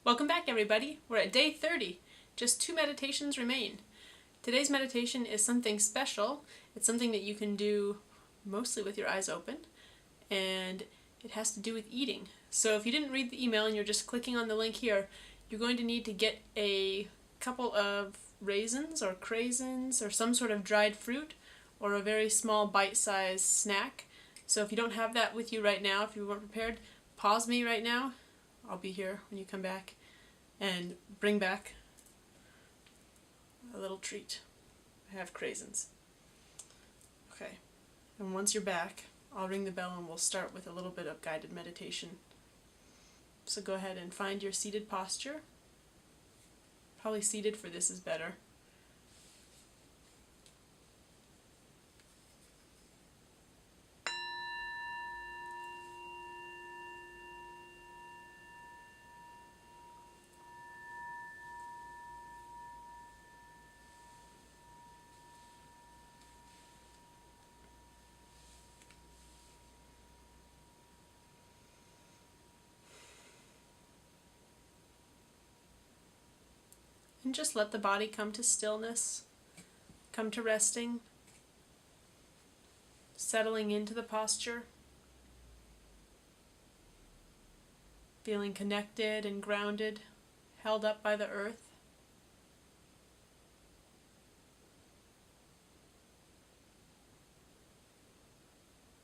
Welcome back, everybody. We're at day 30. Just 2 meditations remain. Today's meditation is something special. It's something that you can do mostly with your eyes open, and it has to do with eating. So if you didn't read the email and you're just clicking on the link here, you're going to need to get a couple of raisins or craisins or some sort of dried fruit or a very small bite-sized snack. So if you don't have that with you right now, if you weren't prepared, pause me right now. I'll be here when you come back, and bring back a little treat. I have craisins. Okay, and once you're back, I'll ring the bell and we'll start with a little bit of guided meditation. So go ahead and find your seated posture. Probably seated for this is better. And just let the body come to stillness, come to resting, settling into the posture, feeling connected and grounded, held up by the earth.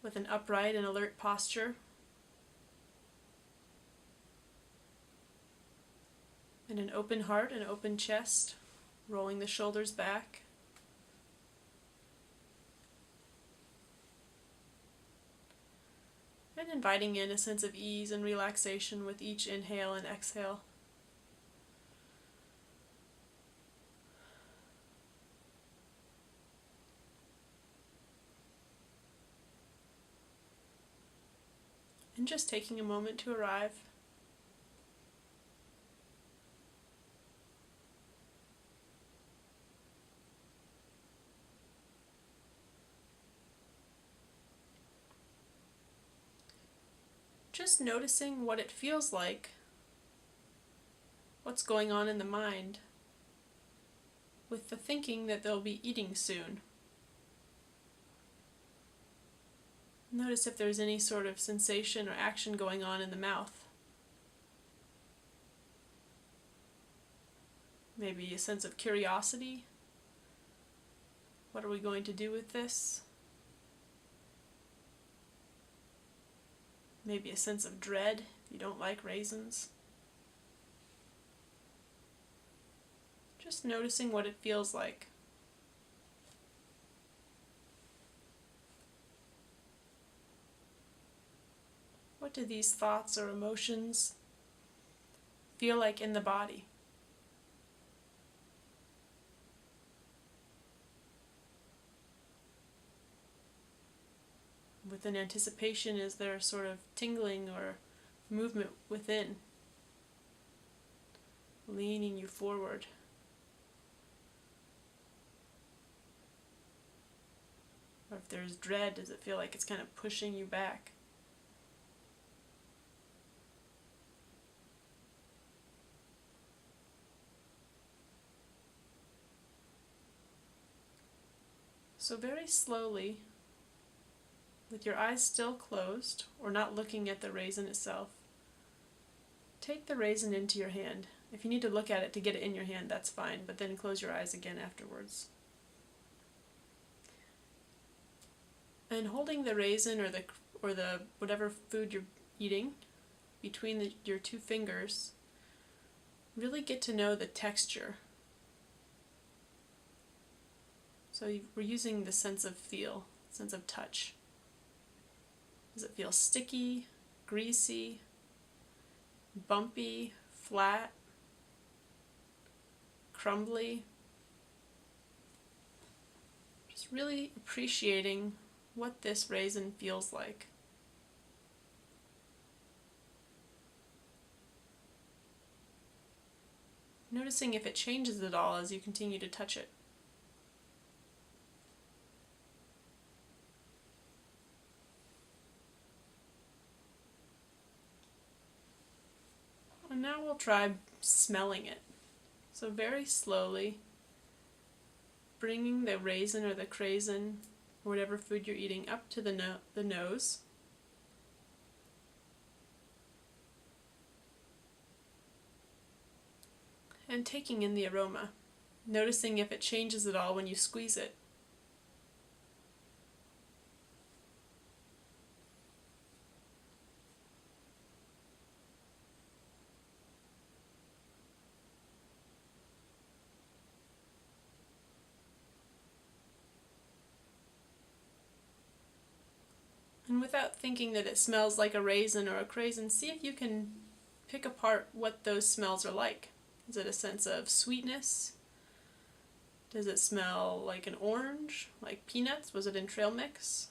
With an upright and alert posture, and an open heart and open chest, rolling the shoulders back. And inviting in a sense of ease and relaxation with each inhale and exhale. And just taking a moment to arrive. Just noticing what it feels like, what's going on in the mind, with the thinking that they'll be eating soon. Notice if there's any sort of sensation or action going on in the mouth. Maybe a sense of curiosity. What are we going to do with this? Maybe a sense of dread if you don't like raisins. Just noticing what it feels like. What do these thoughts or emotions feel like in the body? With an anticipation, is there a sort of tingling or movement within, leaning you forward? Or if there's dread, does it feel like it's kind of pushing you back? So very slowly, with your eyes still closed, or not looking at the raisin itself, take the raisin into your hand. If you need to look at it to get it in your hand, that's fine, but then close your eyes again afterwards. And holding the raisin or the whatever food you're eating between your two fingers, really get to know the texture. So we're using the sense of feel, sense of touch. Does it feel sticky, greasy, bumpy, flat, crumbly? Just really appreciating what this raisin feels like. Noticing if it changes at all as you continue to touch it. And now we'll try smelling it. So very slowly, bringing the raisin or the craisin, or whatever food you're eating, up to the nose. And taking in the aroma, noticing if it changes at all when you squeeze it. And without thinking that it smells like a raisin or a craisin, see if you can pick apart what those smells are like. Is it a sense of sweetness? Does it smell like an orange, like peanuts? Was it in trail mix?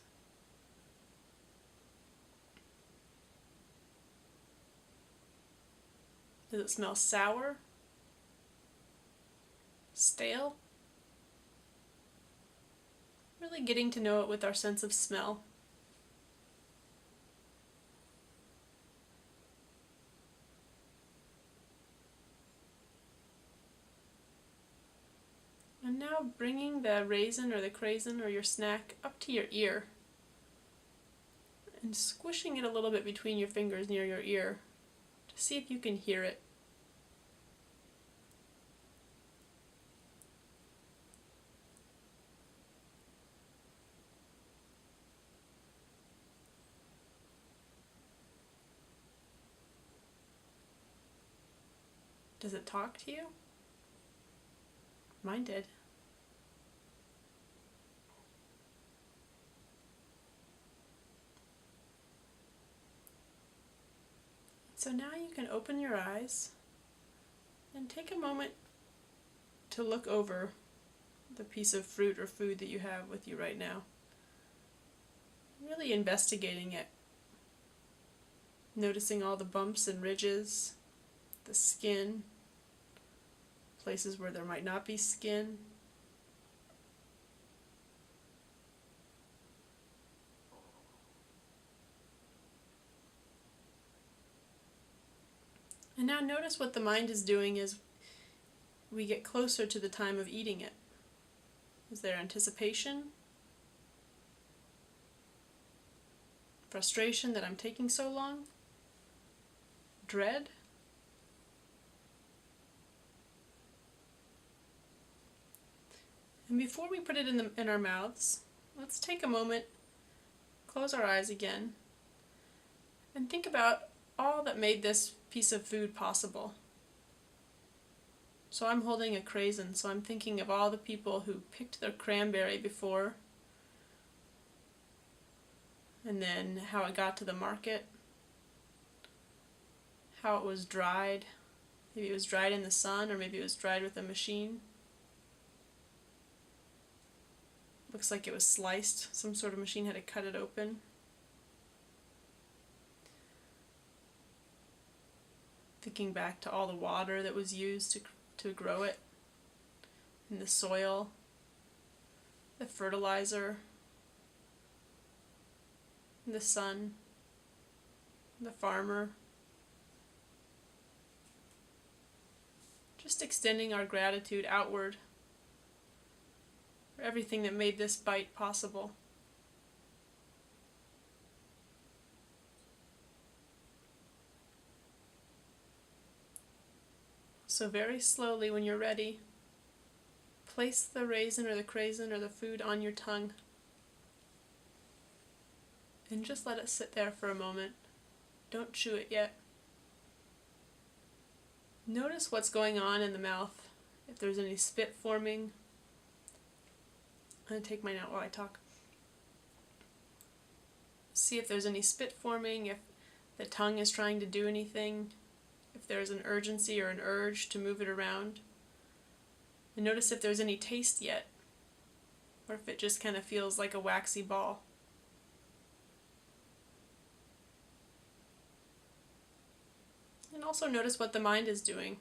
Does it smell sour? Stale? Really getting to know it with our sense of smell. And now bringing the raisin or the craisin or your snack up to your ear and squishing it a little bit between your fingers near your ear to see if you can hear it. Does it talk to you? Mine did. So now you can open your eyes and take a moment to look over the piece of fruit or food that you have with you right now. Really investigating it. Noticing all the bumps and ridges, the skin, places where there might not be skin. And now notice what the mind is doing as we get closer to the time of eating it. Is there anticipation? Frustration that I'm taking so long? Dread? And before we put it in our mouths, let's take a moment, close our eyes again, and think about all that made this piece of food possible. So I'm holding a craisin, so I'm thinking of all the people who picked their cranberry before, and then how it got to the market, how it was dried. Maybe it was dried in the sun, or maybe it was dried with a machine. Looks like it was sliced. Some sort of machine had to cut it open. Thinking back to all the water that was used to grow it, and the soil, the fertilizer, the sun, the farmer. Just extending our gratitude outward for everything that made this bite possible. So very slowly, when you're ready, place the raisin or the craisin or the food on your tongue and just let it sit there for a moment. Don't chew it yet. Notice what's going on in the mouth, if there's any spit forming. I'm going to take mine out while I talk. See if there's any spit forming, if the tongue is trying to do anything, if there's an urgency or an urge to move it around. And notice if there's any taste yet, or if it just kind of feels like a waxy ball. And also notice what the mind is doing.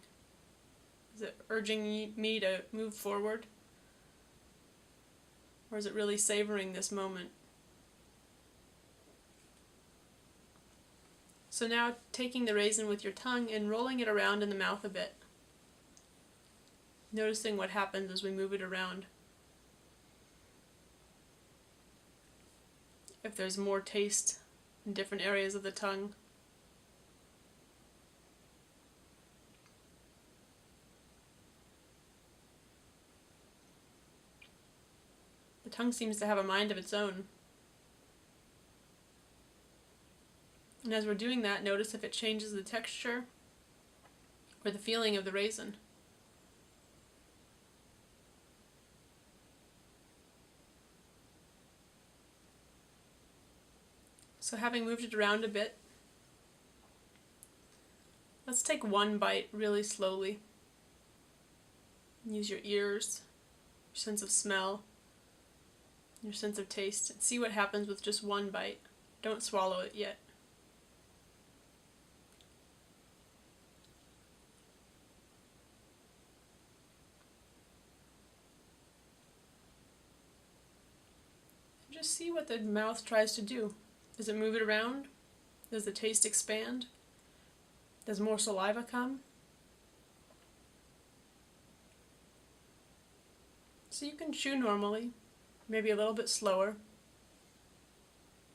Is it urging me to move forward? Or is it really savoring this moment? So now taking the raisin with your tongue and rolling it around in the mouth a bit. Noticing what happens as we move it around. If there's more taste in different areas of the tongue. The tongue seems to have a mind of its own. And as we're doing that, notice if it changes the texture or the feeling of the raisin. So having moved it around a bit, let's take one bite really slowly. Use your ears, your sense of smell, your sense of taste, and see what happens with just one bite. Don't swallow it yet. Just see what the mouth tries to do. Does it move it around? Does the taste expand? Does more saliva come? So you can chew normally, maybe a little bit slower,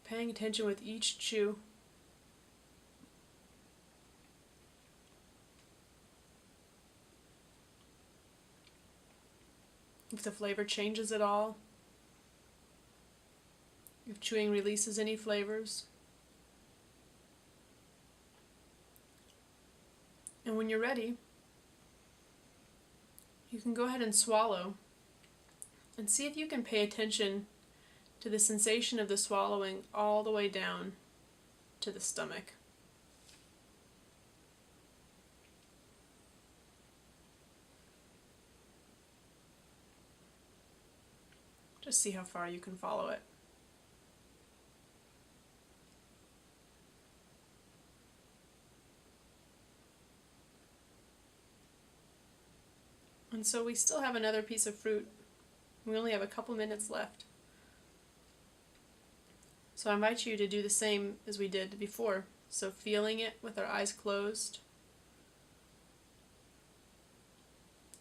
paying attention with each chew. If the flavor changes at all, if chewing releases any flavors. And when you're ready, you can go ahead and swallow and see if you can pay attention to the sensation of the swallowing all the way down to the stomach. Just see how far you can follow it. And so we still have another piece of fruit. We only have a couple minutes left. So I invite you to do the same as we did before. So feeling it with our eyes closed,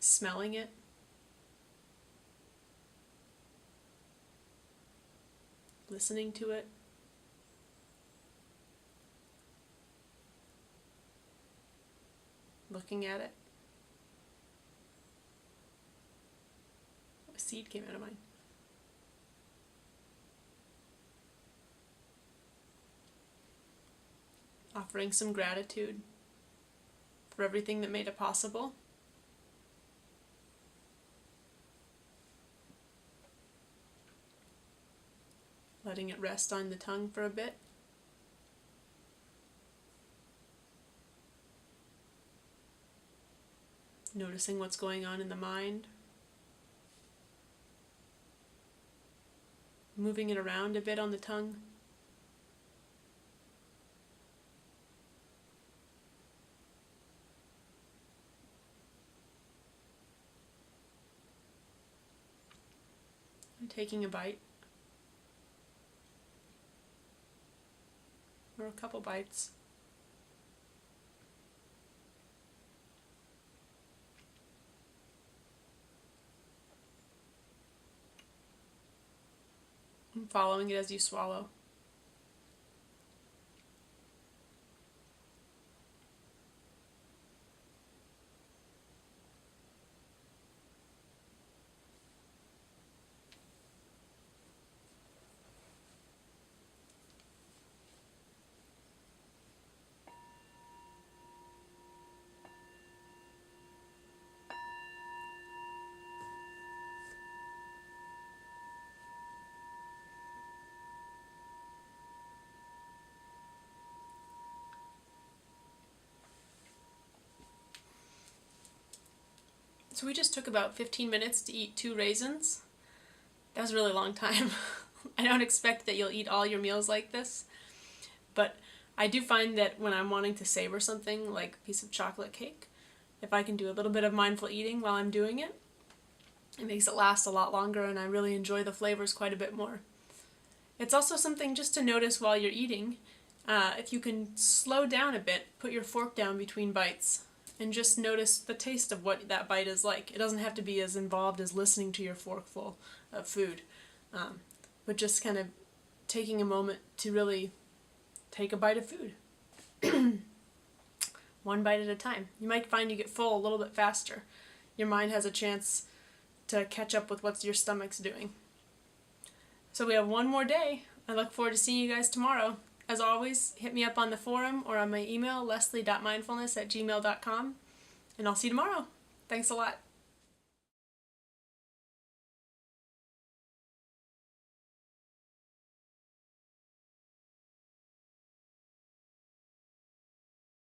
smelling it, listening to it, looking at it. A seed came out of mine. Offering some gratitude for everything that made it possible. Letting it rest on the tongue for a bit. Noticing what's going on in the mind. Moving it around a bit on the tongue. And taking a bite. Or a couple bites. And following it as you swallow. So we just took about 15 minutes to eat 2 raisins. That was a really long time. I don't expect that you'll eat all your meals like this, but I do find that when I'm wanting to savor something like a piece of chocolate cake, if I can do a little bit of mindful eating while I'm doing it, it makes it last a lot longer and I really enjoy the flavors quite a bit more. It's also something just to notice while you're eating. If you can slow down a bit, put your fork down between bites and just notice the taste of what that bite is like. It doesn't have to be as involved as listening to your forkful of food, but just kind of taking a moment to really take a bite of food. One bite at a time. You might find you get full a little bit faster. Your mind has a chance to catch up with what your stomach's doing. So we have one more day. I look forward to seeing you guys tomorrow. As always, hit me up on the forum or on my email, leslie.mindfulness@gmail.com, and I'll see you tomorrow. Thanks a lot.